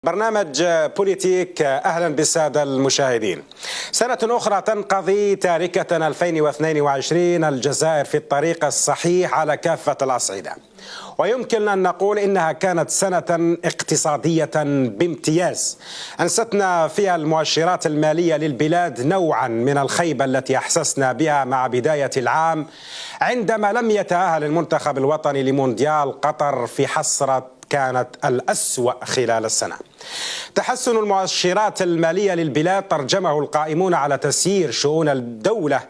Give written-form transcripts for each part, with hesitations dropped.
برنامج بوليتيك، أهلا بالسادة المشاهدين. سنة أخرى تنقضي تاركة 2022. الجزائر في الطريق الصحيح على كافة الأصعدة، ويمكن أن نقول إنها كانت سنة اقتصادية بامتياز أنستنا فيها المؤشرات المالية للبلاد نوعا من الخيبة التي أحسسنا بها مع بداية العام، عندما لم يتأهل المنتخب الوطني لمونديال قطر في حسرة كانت الأسوأ خلال السنة. تحسن المؤشرات المالية للبلاد ترجمه القائمون على تسيير شؤون الدولة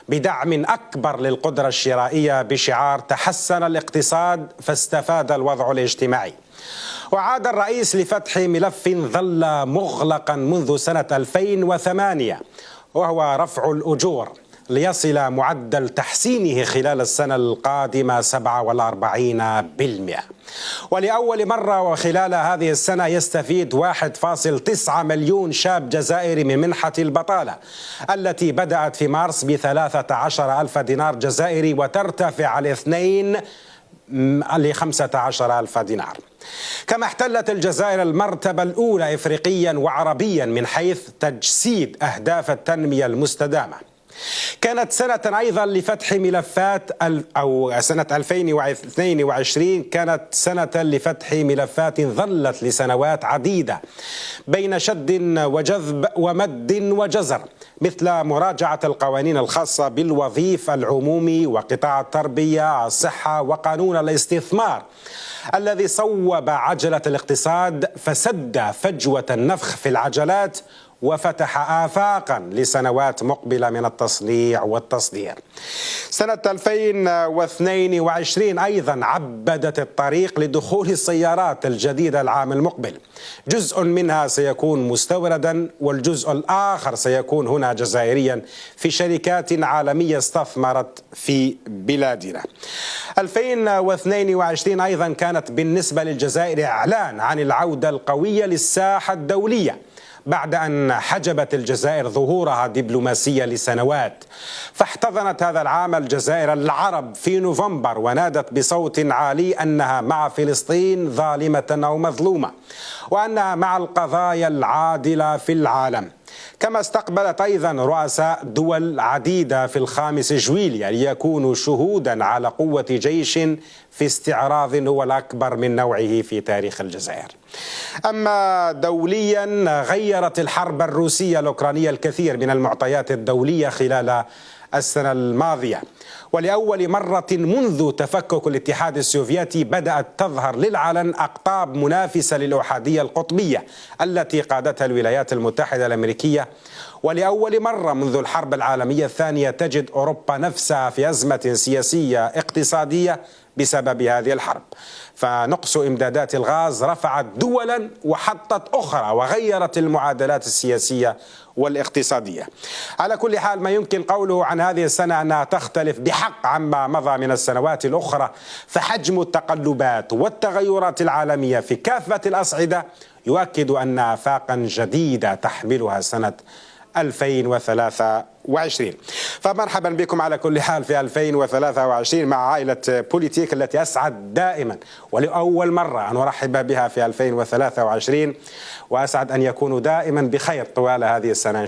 بدعم أكبر للقدرة الشرائية بشعار تحسن الاقتصاد فاستفاد الوضع الاجتماعي. وعاد الرئيس لفتح ملف ظل مغلقا منذ سنة 2008، وهو رفع الأجور، ليصل معدل تحسينه خلال السنة القادمة 47%. ولأول مرة وخلال هذه السنة يستفيد 1.9 مليون شاب جزائري من منحة البطالة التي بدأت في مارس ب13,000 دينار جزائري وترتفع ل 15,000 دينار. كما احتلت الجزائر المرتبة الأولى إفريقيا وعربيا من حيث تجسيد أهداف التنمية المستدامة. كانت سنة أيضا لفتح ملفات أو سنة 2022 كانت سنة لفتح ملفات ظلت لسنوات عديدة بين شد وجذب ومد وجزر، مثل مراجعة القوانين الخاصة بالوظيف العمومي وقطاع التربية الصحة وقانون الاستثمار الذي صوب عجلة الاقتصاد فسد فجوة النفخ في العجلات وفتح آفاقا لسنوات مقبلة من التصنيع والتصدير. سنة 2022 أيضا عبدت الطريق لدخول السيارات الجديدة العام المقبل، جزء منها سيكون مستوردا والجزء الآخر سيكون هنا جزائريا في شركات عالمية استثمرت في بلادنا. 2022 أيضا كانت بالنسبة للجزائر إعلان عن العودة القوية للساحة الدولية بعد أن حجبت الجزائر ظهورها دبلوماسيا لسنوات. فاحتضنت هذا العام الجزائر العرب في نوفمبر ونادت بصوت عالي أنها مع فلسطين ظالمة أو مظلومة، وأنها مع القضايا العادلة في العالم. كما استقبلت أيضا رؤساء دول عديدة في 5 جويلية ليكونوا شهودا على قوة جيش في استعراض هو الأكبر من نوعه في تاريخ الجزائر. أما دوليا، غيرت الحرب الروسية الأوكرانية الكثير من المعطيات الدولية خلال السنة الماضية، ولأول مرة منذ تفكك الاتحاد السوفيتي بدأت تظهر للعلن أقطاب منافسة للأحادية القطبية التي قادتها الولايات المتحدة الأمريكية. ولأول مرة منذ الحرب العالمية الثانية تجد أوروبا نفسها في أزمة سياسية اقتصادية بسبب هذه الحرب، فنقص إمدادات الغاز رفعت دولا وحطت أخرى وغيرت المعادلات السياسية والاقتصادية. على كل حال، ما يمكن قوله عن هذه السنة أنها تختلف بحق عما مضى من السنوات الأخرى، فحجم التقلبات والتغيرات العالمية في كافة الأصعدة يؤكد أن آفاقا جديدة تحملها سنة 2023. فمرحبا بكم على كل حال في 2023 مع عائلة بوليتيك التي أسعد دائما ولأول مرة أن أرحب بها في 2023، وأسعد أن يكونوا دائما بخير طوال هذه السنة.